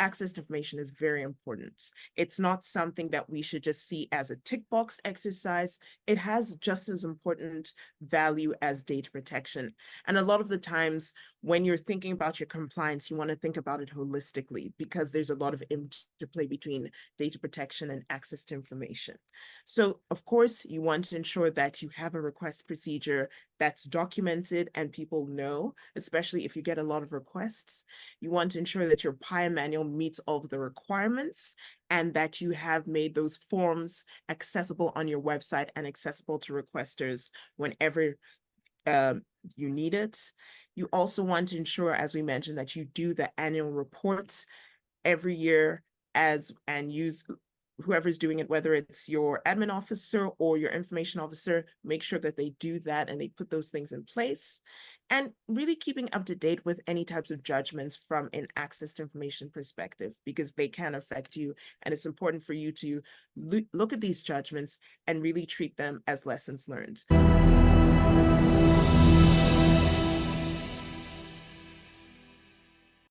access to information is very important. It's not something that we should just see as a tick box exercise. It has just as important value as data protection. And a lot of the times when you're thinking about your compliance, you want to think about it holistically because there's a lot of interplay between data protection and access to information. So of course, you want to ensure that you have a request procedure that's documented and people know, especially if you get a lot of requests. You want to ensure that your PAIA manual meets all of the requirements and that you have made those forms accessible on your website and accessible to requesters whenever you need it. You also want to ensure, as we mentioned, that you do the annual report every year and use whoever's doing it, whether it's your admin officer or your information officer, make sure that they do that and they put those things in place. And really keeping up to date with any types of judgments from an access to information perspective, because they can affect you. And it's important for you to look at these judgments and really treat them as lessons learned.